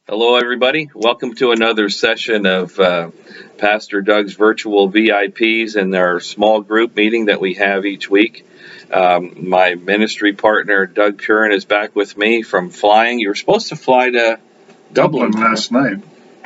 Hello, everybody. Welcome to another session of Pastor Doug's virtual VIPs and our small group meeting that we have each week. My ministry partner, Doug Purin, is back with me from flying. You were supposed to fly to Dublin Dublin. last night.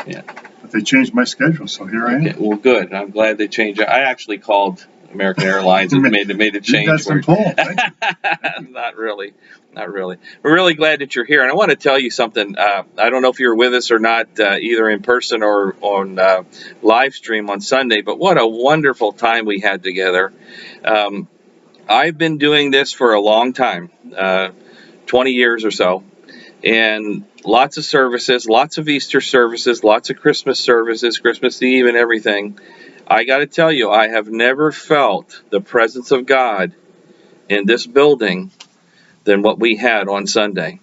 Yeah. But they changed my schedule, so here I Okay, am. well, good. I'm glad they changed it. I actually called American Airlines and made a You change. got some pull. Thank you. Not really. Not really. We're really glad that you're here. And I want to tell you something. I don't know if you were with us or not, either in person or on live stream on Sunday, but what a wonderful time we had together. Um, I've been doing this for a long time, 20 years or so, and lots of services, lots of Easter services, lots of Christmas services, Christmas Eve and everything. I got to tell you, I have never felt the presence of God in this building than what we had on Sunday.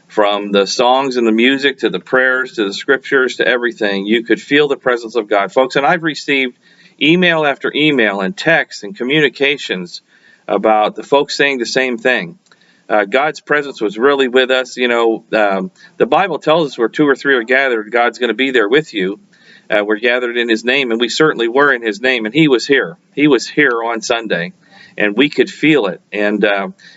From the songs and the music to the prayers to the scriptures to everything, you could feel the presence of God, folks. And I've received email after email and texts and communications about the folks saying the same thing. God's presence was really with us. The Bible tells us where two or three are gathered, God's going to be there with you. We're gathered in His name, and we certainly were in His name, and He was here. He was here on Sunday, and we could feel it. And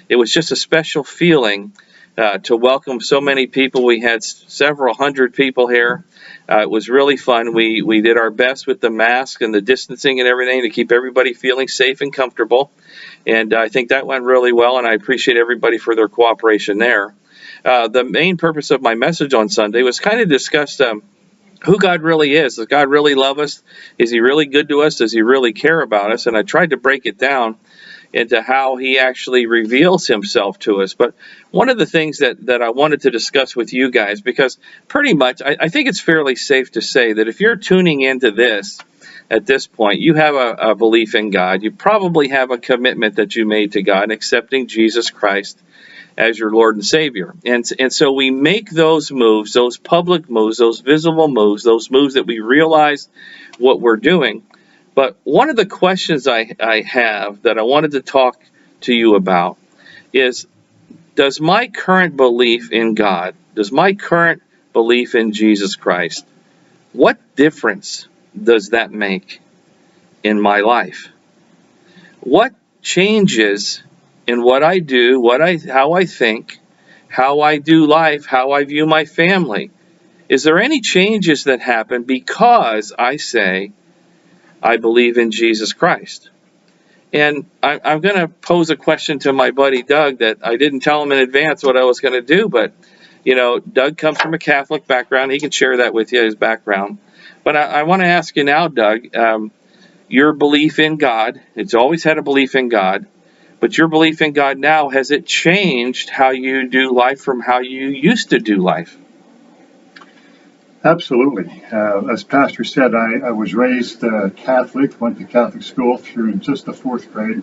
it was just a special feeling to welcome so many people. We had several hundred people here. It was really fun. We did our best with the mask and the distancing and everything to keep everybody feeling safe and comfortable. And I think that went really well, and I appreciate everybody for their cooperation there. The main purpose of my message on Sunday was kind of discuss who God really is. Does God really love us? Is He really good to us? Does He really care about us? And I tried to break it down into how He actually reveals Himself to us. But one of the things that I wanted to discuss with you guys, because pretty much I think it's fairly safe to say that if you're tuning into this at this point, you have a belief in God. You probably have a commitment that you made to God, accepting Jesus Christ as your Lord and Savior. And so we make those moves, those public moves, those visible moves, those moves that we realize what we're doing. But one of the questions I have that I wanted to talk to you about is, does my current belief in God, does my current belief in Jesus Christ, what difference does that make in my life? What changes in what I do, how I think, how I do life, how I view my family? Is there any changes that happen because I say I believe in Jesus Christ? And I'm going to pose a question to my buddy Doug that I didn't tell him in advance what I was going to do, but Doug comes from a Catholic background. He can share that with you, his background. But I want to ask you now, Doug, your belief in God, it's always had a belief in God, but your belief in God now, has it changed how you do life from how you used to do life? Absolutely. As Pastor said, I was raised Catholic, went to Catholic school through just the fourth grade.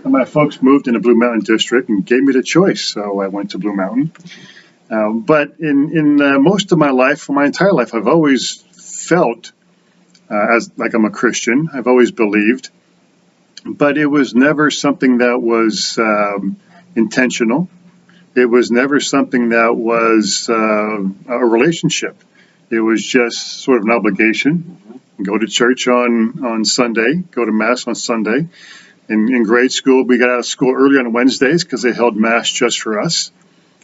And my folks moved in the Blue Mountain District and gave me the choice, so I went to Blue Mountain. But in most of my life, for my entire life, I've always felt as like I'm a Christian. I've always believed, but it was never something that was intentional. It was never something that was a relationship. It was just sort of an obligation. Go to church on Sunday, go to Mass on Sunday. In grade school, we got out of school early on Wednesdays because they held Mass just for us.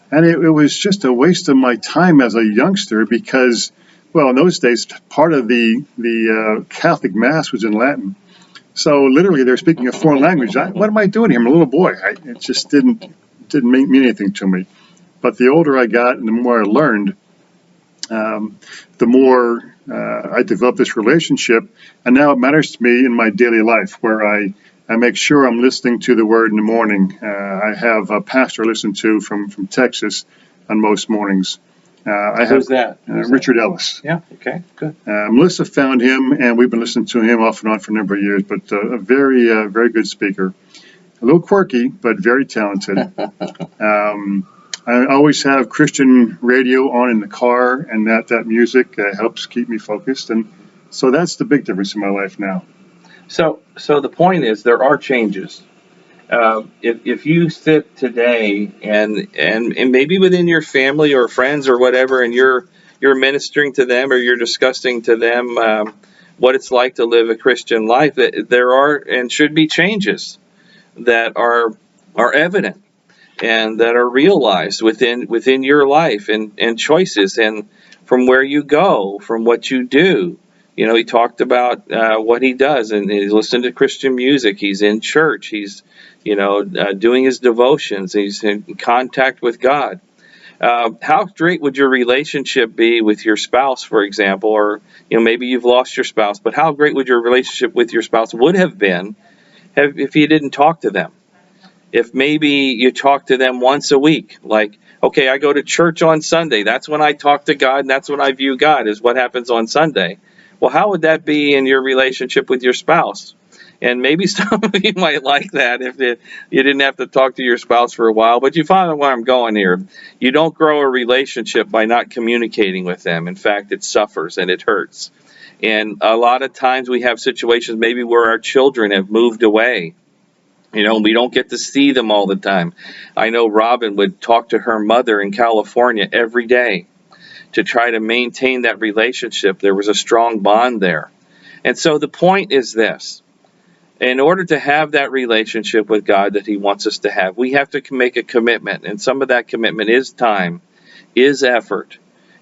And it was just a waste of my time as a youngster because, well, in those days, part of the Catholic Mass was in Latin. So literally, they're speaking a foreign language. What am I doing here? I'm a little boy. It just didn't mean anything to me. But the older I got and the more I learned, the more I developed this relationship. And now it matters to me in my daily life where I make sure I'm listening to the Word in the morning. I have a pastor I listen to from Texas on most mornings. Who's that? Richard Ellis. Yeah, okay, good. Melissa found him, and we've been listening to him off and on for a number of years, but a very good speaker. A little quirky, but very talented. I always have Christian radio on in the car, and that music helps keep me focused. And so that's the big difference in my life now. So the point is, there are changes. If you sit today and maybe within your family or friends or whatever, and you're you're ministering to them or you're discussing to them what it's like to live a Christian life, there are and should be changes that are evident and that are realized within your life and choices and from where you go, from what you do. He talked about what he does, and he's listening to Christian music. He's in church. He's, doing his devotions. He's in contact with God. How great would your relationship be with your spouse, for example, or maybe you've lost your spouse, but how great would your relationship with your spouse would have been if you didn't talk to them? If maybe you talk to them once a week, like, okay, I go to church on Sunday. That's when I talk to God, and that's when I view God, is what happens on Sunday. Well, how would that be in your relationship with your spouse? And maybe some of you might like that if you didn't have to talk to your spouse for a while, but you follow where I'm going here. You don't grow a relationship by not communicating with them. In fact, it suffers and it hurts. And a lot of times we have situations maybe where our children have moved away. We don't get to see them all the time. I know Robin would talk to her mother in California every day to try to maintain that relationship. There was a strong bond there. And so the point is this. In order to have that relationship with God that he wants us to have, we have to make a commitment. And some of that commitment is time, is effort.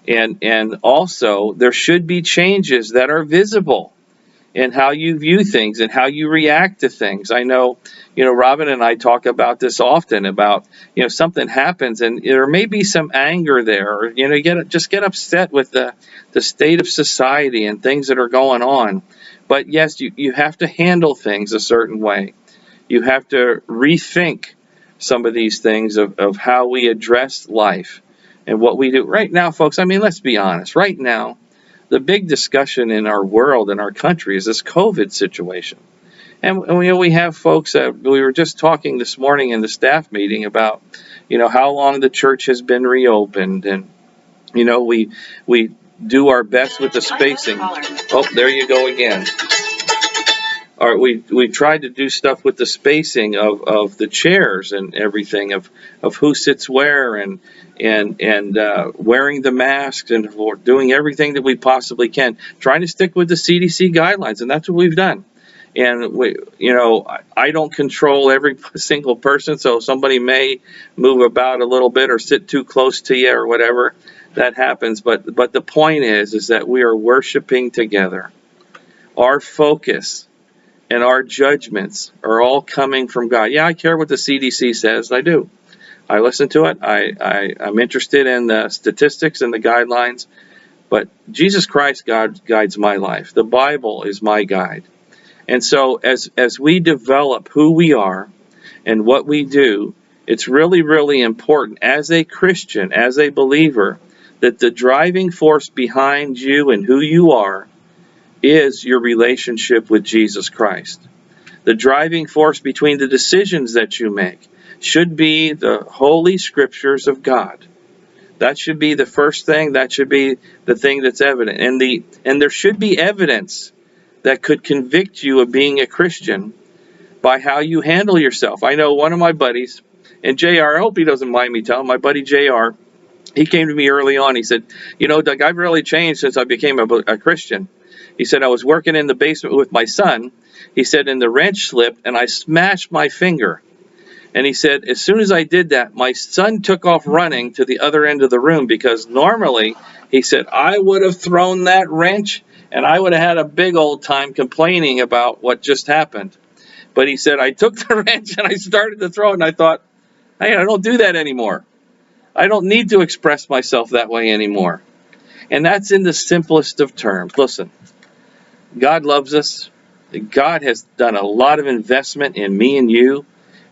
And also there should be changes that are visible in how you view things and how you react to things. I know, Robin and I talk about this often about, something happens and there may be some anger there, or, you get upset with the state of society and things that are going on. But yes, you have to handle things a certain way. You have to rethink some of these things of how we address life and what we do. Right now, folks, let's be honest. Right now, the big discussion in our world, in our country, is this COVID situation. And we have folks that we were just talking this morning in the staff meeting about, how long the church has been reopened. And, we do our best with the spacing. Oh, there you go again. All right, we tried to do stuff with the spacing of the chairs and everything, of who sits where and wearing the masks and doing everything that we possibly can, trying to stick with the CDC guidelines, and that's what we've done. And I don't control every single person, so somebody may move about a little bit or sit too close to you or whatever. That happens, but the point is that we are worshiping together. Our focus and our judgments are all coming from God. Yeah, I care what the CDC says. I do. I listen to it. I'm interested in the statistics and the guidelines. But Jesus Christ, God, guides my life. The Bible is my guide. And so as we develop who we are and what we do, it's really, really important as a Christian, as a believer, that the driving force behind you and who you are is your relationship with Jesus Christ. The driving force between the decisions that you make should be the Holy Scriptures of God. That should be the first thing. That should be the thing that's evident. And there should be evidence that could convict you of being a Christian by how you handle yourself. I know one of my buddies, and JR, I hope he doesn't mind me telling, my buddy JR, he came to me early on. He said, Doug, I've really changed since I became a Christian. He said, I was working in the basement with my son. He said, and the wrench slipped and I smashed my finger. And he said, as soon as I did that, my son took off running to the other end of the room, because normally, he said, I would have thrown that wrench and I would have had a big old time complaining about what just happened. But he said, I took the wrench and I started to throw it, and I thought, hey, I don't do that anymore. I don't need to express myself that way anymore. And that's in the simplest of terms. Listen, God loves us. God has done a lot of investment in me and you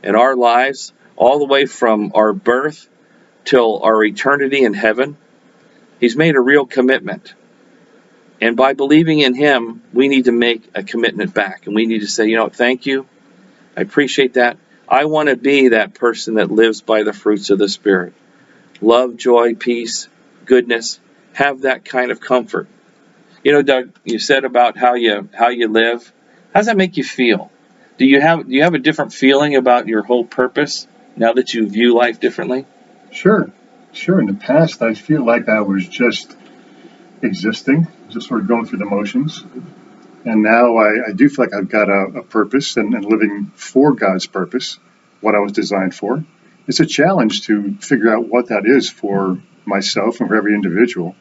and our lives, all the way from our birth till our eternity in heaven. He's made a real commitment. And by believing in him, we need to make a commitment back. And we need to say, thank you. I appreciate that. I want to be that person that lives by the fruits of the Spirit. Love, joy, peace, goodness. Have that kind of comfort. Doug, you said about how you live. How does that make you feel? Do you have a different feeling about your whole purpose now that you view life differently? Sure. In the past, I feel like I was just existing, just sort of going through the motions. And now I do feel like I've got a purpose and living for God's purpose, what I was designed for. It's a challenge to figure out what that is for myself and for every individual.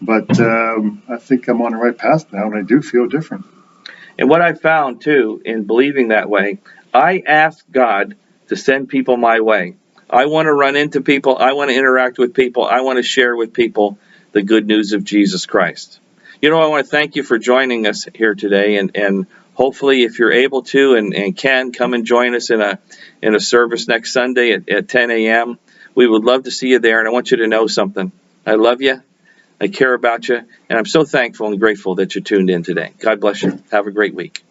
But I think I'm on the right path now, and I do feel different. And what I found too in believing that way, I ask God to send people my way. I want to run into people. I want to interact with people. I want to share with people the good news of Jesus Christ. You know, I want to thank you for joining us here today, and hopefully, if you're able to and can, come and join us in a service next Sunday at 10 a.m. We would love to see you there, and I want you to know something. I love you. I care about you, and I'm so thankful and grateful that you tuned in today. God bless you. Have a great week.